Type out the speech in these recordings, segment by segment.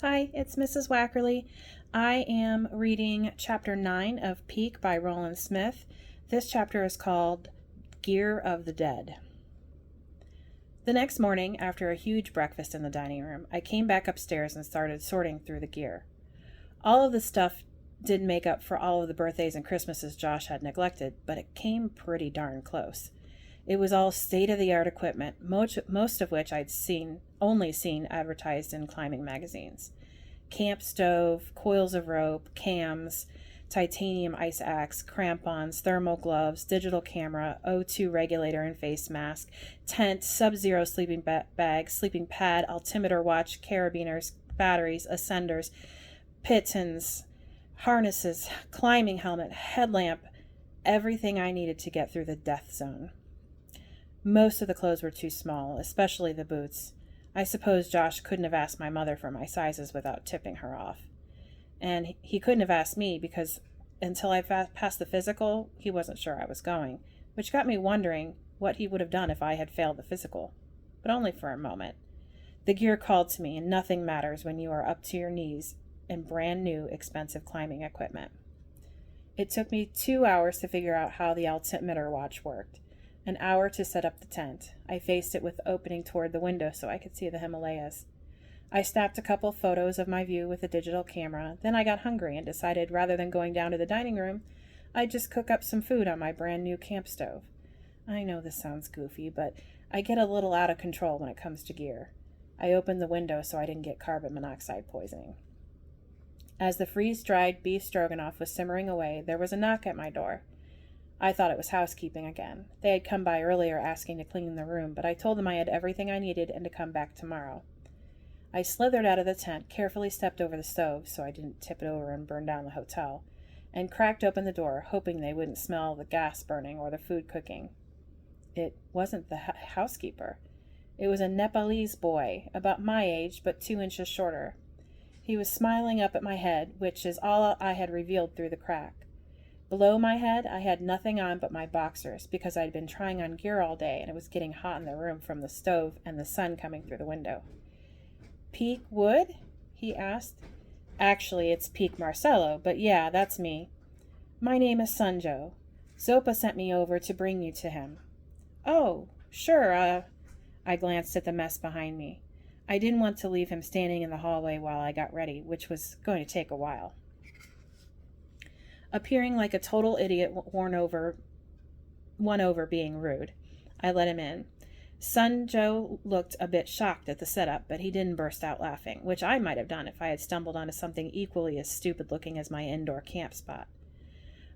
Hi, it's Mrs. Wackerly. I am reading Chapter 9 of Peak by Roland Smith. This chapter is called Gear of the Dead. The next morning, after a huge breakfast in the dining room, I came back upstairs and started sorting through the gear. All of the stuff didn't make up for all of the birthdays and Christmases Josh had neglected, but it came pretty darn close. It was all state-of-the-art equipment, most of which I'd only seen advertised in climbing magazines. Camp stove, coils of rope, cams, titanium ice axe, crampons, thermal gloves, digital camera, O2 regulator and face mask, tent, sub-zero sleeping bag, sleeping pad, altimeter watch, carabiners, batteries, ascenders, pitons, harnesses, climbing helmet, headlamp, everything I needed to get through the death zone. Most of the clothes were too small, especially the boots. I suppose Josh couldn't have asked my mother for my sizes without tipping her off. And he couldn't have asked me because until I passed the physical, he wasn't sure I was going, which got me wondering what he would have done if I had failed the physical. But only for a moment. The gear called to me, and nothing matters when you are up to your knees in brand new, expensive climbing equipment. It took me 2 hours to figure out how the altimeter watch worked. An hour to set up the tent. I faced it with the opening toward the window so I could see the Himalayas. I snapped a couple photos of my view with a digital camera. Then I got hungry and decided rather than going down to the dining room, I'd just cook up some food on my brand new camp stove. I know this sounds goofy, but I get a little out of control when it comes to gear. I opened the window so I didn't get carbon monoxide poisoning. As the freeze-dried beef stroganoff was simmering away, there was a knock at my door. I thought it was housekeeping again. They had come by earlier asking to clean the room, but I told them I had everything I needed and to come back tomorrow. I slithered out of the tent, carefully stepped over the stove so I didn't tip it over and burn down the hotel, and cracked open the door, hoping they wouldn't smell the gas burning or the food cooking. It wasn't the housekeeper. It was a Nepalese boy, about my age but 2 inches shorter. He was smiling up at my head, which is all I had revealed through the crack. Below my head, I had nothing on but my boxers, because I'd been trying on gear all day and it was getting hot in the room from the stove and the sun coming through the window. "Peak Wood?" he asked. "Actually, it's Peak Marcello, but yeah, that's me. My name is Sunjo. Zopa sent me over to bring you to him." "Oh, sure, I glanced at the mess behind me. I didn't want to leave him standing in the hallway while I got ready, which was going to take a while. Appearing like a total idiot won over being rude, I let him in. Sunjo looked a bit shocked at the setup, but he didn't burst out laughing, which I might have done if I had stumbled onto something equally as stupid-looking as my indoor camp spot.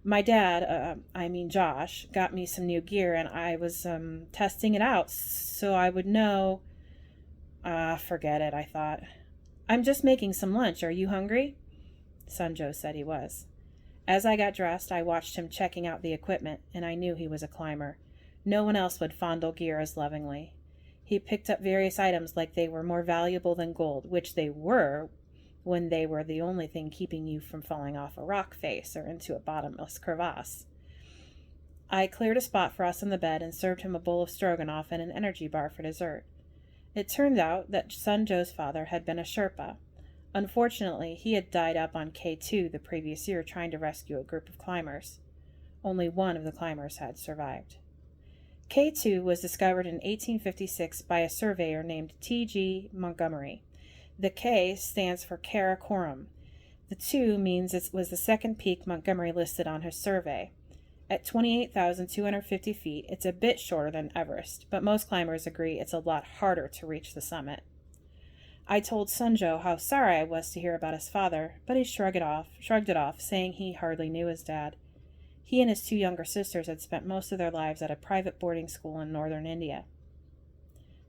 My dad, Josh, got me some new gear, and I was testing it out so I would know. Forget it, I thought. "I'm just making some lunch. Are you hungry?" Sunjo said he was. As I got dressed, I watched him checking out the equipment, and I knew he was a climber. No one else would fondle gear as lovingly. He picked up various items like they were more valuable than gold, which they were when they were the only thing keeping you from falling off a rock face or into a bottomless crevasse. I cleared a spot for us on the bed and served him a bowl of stroganoff and an energy bar for dessert. It turned out that Sunjo's father had been a Sherpa. Unfortunately, he had died up on K2 the previous year trying to rescue a group of climbers. Only one of the climbers had survived. K2 was discovered in 1856 by a surveyor named T.G. Montgomery. The K stands for Karakoram. The 2 means it was the second peak Montgomery listed on his survey. At 28,250 feet, it's a bit shorter than Everest, but most climbers agree it's a lot harder to reach the summit. I told Sunjo how sorry I was to hear about his father, but he shrugged it off, saying he hardly knew his dad. He and his 2 younger sisters had spent most of their lives at a private boarding school in northern India.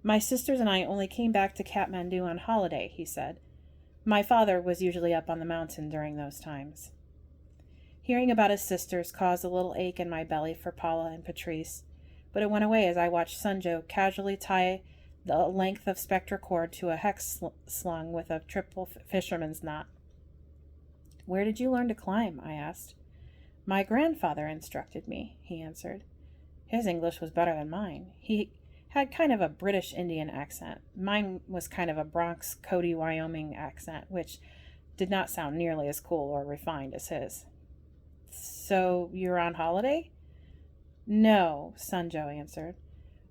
"My sisters and I only came back to Kathmandu on holiday," he said. "My father was usually up on the mountain during those times." Hearing about his sisters caused a little ache in my belly for Paula and Patrice, but it went away as I watched Sunjo casually tie the length of spectra cord to a hex slung with a triple fisherman's knot. "Where did you learn to climb?" I asked. "My grandfather instructed me," he answered. His English was better than mine. He had kind of a British Indian accent. Mine was kind of a Bronx, Cody, Wyoming accent, which did not sound nearly as cool or refined as his. So you're on holiday? No, Sunjo answered.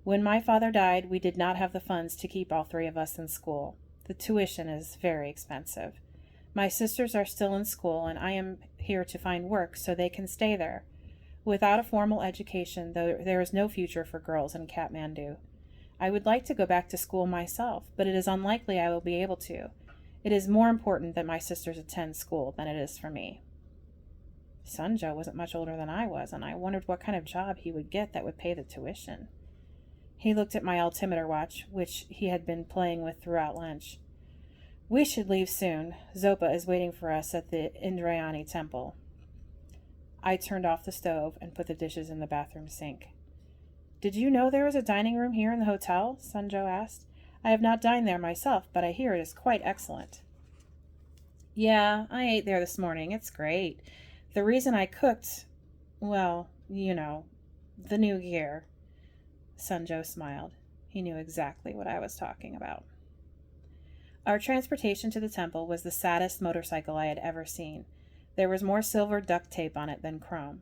When my father died, we did not have the funds to keep all three of us in school. The tuition is very expensive. My sisters are still in school, and I am here to find work so they can stay there. Without a formal education, there is no future for girls in Kathmandu. I would like to go back to school myself, but it is unlikely I will be able to. It is more important that my sisters attend school than it is for me. Sunjo wasn't much older than I was, and I wondered what kind of job he would get that would pay the tuition. He looked at my altimeter watch, which he had been playing with throughout lunch. We should leave soon. Zopa is waiting for us at the Indrayani temple. I turned off the stove and put the dishes in the bathroom sink. Did you know there is a dining room here in the hotel? Sunjo asked. I have not dined there myself, but I hear it is quite excellent. Yeah, I ate there this morning. It's great. The reason I cooked, well, you know, the new gear. Sunjo smiled. He knew exactly what I was talking about. Our transportation to the temple was the saddest motorcycle I had ever seen. There was more silver duct tape on it than chrome.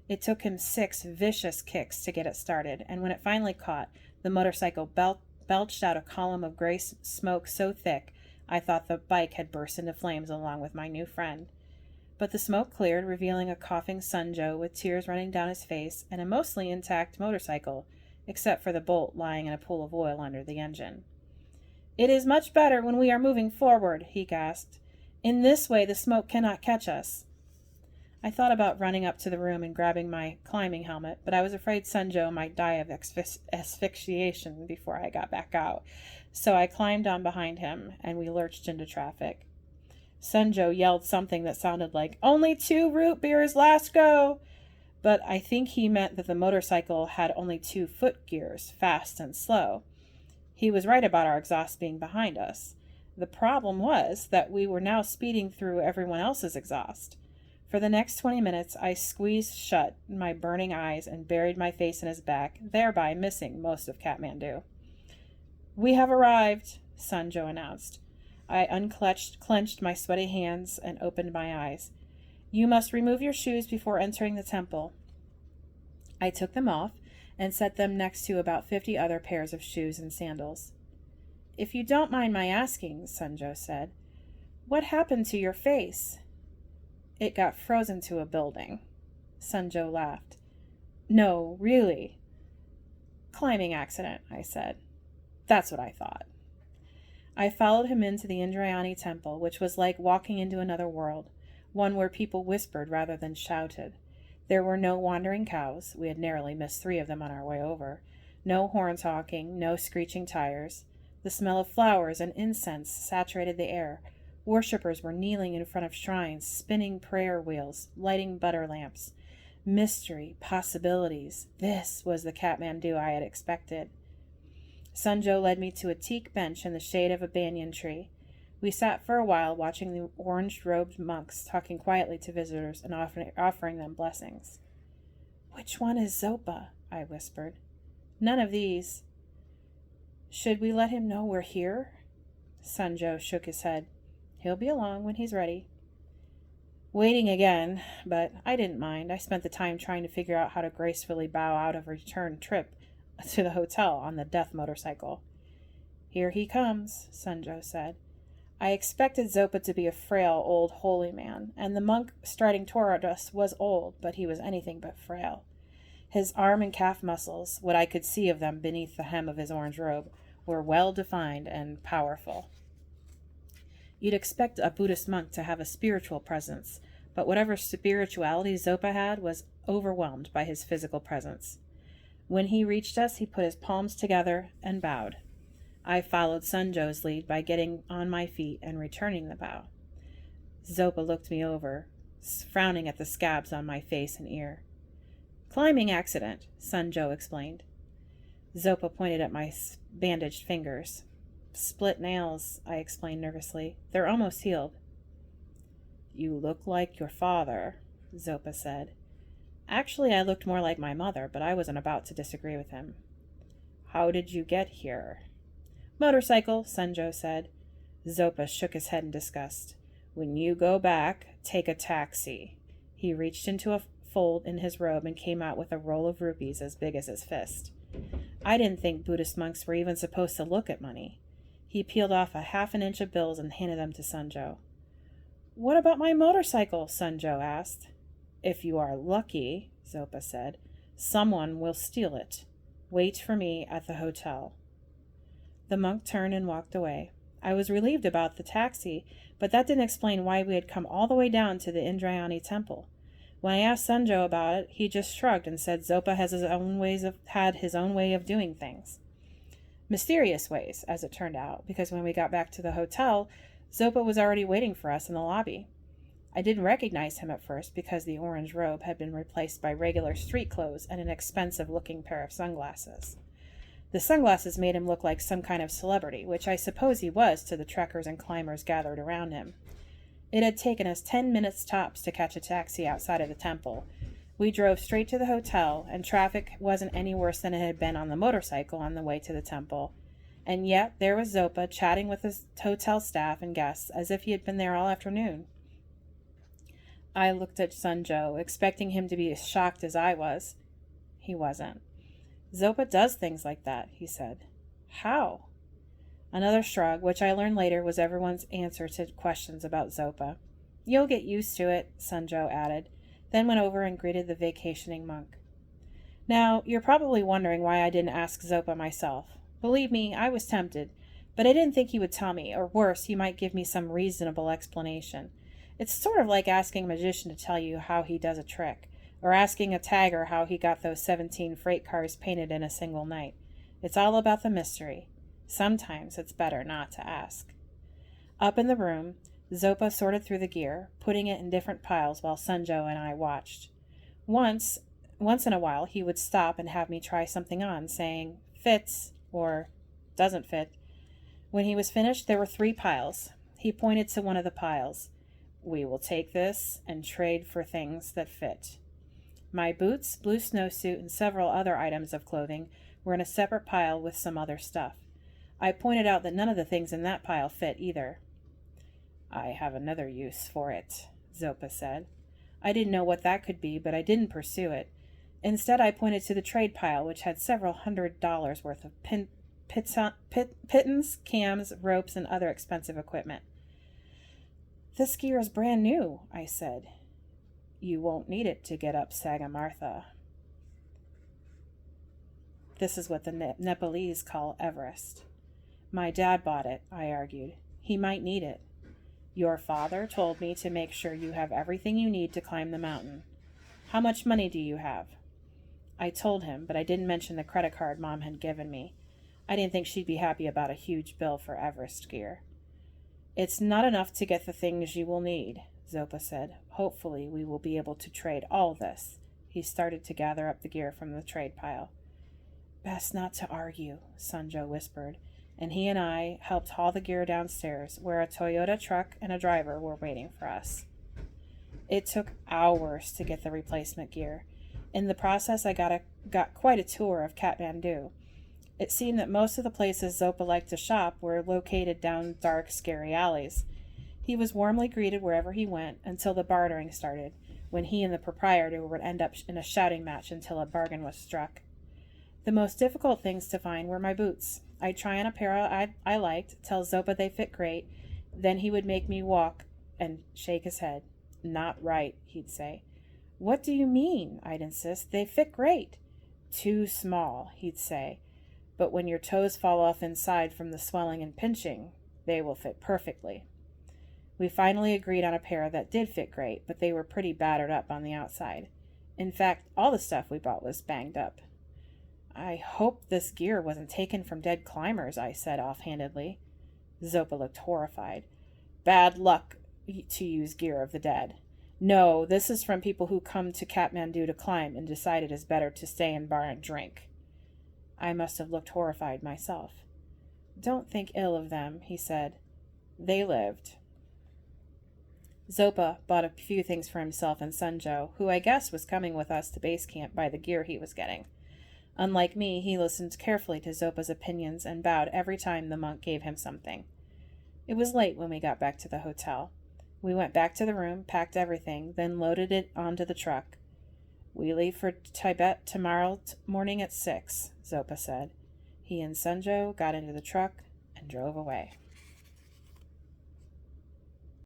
It took him 6 vicious kicks to get it started, and when it finally caught, the motorcycle belched out a column of gray smoke so thick I thought the bike had burst into flames along with my new friend. But the smoke cleared, revealing a coughing Sunjo with tears running down his face and a mostly intact motorcycle, except for the bolt lying in a pool of oil under the engine. It is much better when we are moving forward, he gasped. In this way the smoke cannot catch us. I thought about running up to the room and grabbing my climbing helmet, but I was afraid Sunjo might die of asphyxiation before I got back out, so I climbed on behind him, and we lurched into traffic. Sunjo yelled something that sounded like, "Only 2 root beers, last go!" But I think he meant that the motorcycle had only 2 foot gears, fast and slow. He was right about our exhaust being behind us. The problem was that we were now speeding through everyone else's exhaust. For the next 20 minutes, I squeezed shut my burning eyes and buried my face in his back, thereby missing most of Kathmandu. We have arrived, Sunjo announced. I clenched my sweaty hands and opened my eyes. You must remove your shoes before entering the temple. I took them off and set them next to about 50 other pairs of shoes and sandals. If you don't mind my asking, Sunjo said, what happened to your face? It got frozen to a building. Sunjo laughed. No, really. Climbing accident, I said. That's what I thought. I followed him into the Indrayani temple, which was like walking into another world, one where people whispered rather than shouted. There were no wandering cows, we had narrowly missed 3 of them on our way over, no horns honking, no screeching tires. The smell of flowers and incense saturated the air. Worshippers were kneeling in front of shrines, spinning prayer wheels, lighting butter lamps. Mystery, possibilities. This was the Kathmandu I had expected. Sunjo led me to a teak bench in the shade of a banyan tree. We sat for a while watching the orange-robed monks talking quietly to visitors and offering them blessings. Which one is Zopa? I whispered. None of these. Should we let him know we're here? Sunjo shook his head. He'll be along when he's ready. Waiting again, but I didn't mind. I spent the time trying to figure out how to gracefully bow out of a return trip to the hotel on the death motorcycle. Here he comes, Sunjo said. I expected Zopa to be a frail, old holy man, and the monk striding toward us was old, but he was anything but frail. His arm and calf muscles, what I could see of them beneath the hem of his orange robe, were well-defined and powerful. You'd expect a Buddhist monk to have a spiritual presence, but whatever spirituality Zopa had was overwhelmed by his physical presence. When he reached us, he put his palms together and bowed. I followed Sunjo's lead by getting on my feet and returning the bow. Zopa looked me over, frowning at the scabs on my face and ear. Climbing accident, Sunjo explained. Zopa pointed at my bandaged fingers. Split nails, I explained nervously. They're almost healed. You look like your father, Zopa said. Actually, I looked more like my mother, but I wasn't about to disagree with him. How did you get here? Motorcycle, Sanjo said. Zopa shook his head in disgust. When you go back, take a taxi. He reached into a fold in his robe and came out with a roll of rupees as big as his fist. I didn't think Buddhist monks were even supposed to look at money. He peeled off a half an inch of bills and handed them to Sanjo. What about my motorcycle? Sanjo asked. If you are lucky, Zopa said, someone will steal it. Wait for me at the hotel. The monk turned and walked away. I was relieved about the taxi, but that didn't explain why we had come all the way down to the Indrayani temple. When I asked Sanjo about it, he just shrugged and said Zopa had his own way of doing things. Mysterious ways, as it turned out, because when we got back to the hotel, Zopa was already waiting for us in the lobby. I didn't recognize him at first because the orange robe had been replaced by regular street clothes and an expensive-looking pair of sunglasses. The sunglasses made him look like some kind of celebrity, which I suppose he was to the trekkers and climbers gathered around him. It had taken us 10 minutes tops to catch a taxi outside of the temple. We drove straight to the hotel, and traffic wasn't any worse than it had been on the motorcycle on the way to the temple. And yet there was Zopa chatting with his hotel staff and guests as if he had been there all afternoon. I looked at Sanjo, expecting him to be as shocked as I was. He wasn't. Zopa does things like that, he said. How? Another shrug, which I learned later was everyone's answer to questions about Zopa. You'll get used to it, Sanjo added, then went over and greeted the vacationing monk. Now, you're probably wondering why I didn't ask Zopa myself. Believe me, I was tempted, but I didn't think he would tell me, or worse, he might give me some reasonable explanation. It's sort of like asking a magician to tell you how he does a trick, or asking a tagger how he got those 17 freight cars painted in a single night. It's all about the mystery. Sometimes it's better not to ask. Up in the room, Zopa sorted through the gear, putting it in different piles while Sanjo and I watched. Once in a while, he would stop and have me try something on, saying, fits, or doesn't fit. When he was finished, there were 3 piles. He pointed to one of the piles. We will take this and trade for things that fit. My boots, blue snowsuit, and several other items of clothing were in a separate pile with some other stuff. I pointed out that none of the things in that pile fit either. I have another use for it, Zopa said. I didn't know what that could be, but I didn't pursue it. Instead, I pointed to the trade pile, which had several $100s worth of pittons, cams, ropes, and other expensive equipment. This gear is brand new, I said. You won't need it to get up Sagamartha. This is what the Nepalese call Everest. My dad bought it, I argued. He might need it. Your father told me to make sure you have everything you need to climb the mountain. How much money do you have? I told him, but I didn't mention the credit card Mom had given me. I didn't think she'd be happy about a huge bill for Everest gear. It's not enough to get the things you will need, Zopa said. Hopefully we will be able to trade all this. He started to gather up the gear from the trade pile. Best not to argue, Sanjo whispered, and he and I helped haul the gear downstairs, where a Toyota truck and a driver were waiting for us. It took hours to get the replacement gear. In the process, I got quite a tour of Kathmandu. It seemed that most of the places Zopa liked to shop were located down dark, scary alleys. He was warmly greeted wherever he went until the bartering started, when he and the proprietor would end up in a shouting match until a bargain was struck. The most difficult things to find were my boots. I'd try on a pair I liked, tell Zopa they fit great, then he would make me walk and shake his head. Not right, he'd say. What do you mean? I'd insist. They fit great. Too small, he'd say. But when your toes fall off inside from the swelling and pinching, they will fit perfectly. We finally agreed on a pair that did fit great, but they were pretty battered up on the outside. In fact, all the stuff we bought was banged up. I hope this gear wasn't taken from dead climbers, I said offhandedly. Zopa looked horrified. Bad luck to use gear of the dead. No, this is from people who come to Kathmandu to climb and decide it is better to stay in bar and drink. I must have looked horrified myself. Don't think ill of them, he said. They lived. Zopa bought a few things for himself and Sanjo, who I guess was coming with us to base camp by the gear he was getting. Unlike me, he listened carefully to Zopa's opinions and bowed every time the monk gave him something. It was late when we got back to the hotel. We went back to the room, packed everything, then loaded it onto the truck. "We leave for Tibet tomorrow morning at 6, Zopa said. He and Sunjo got into the truck and drove away.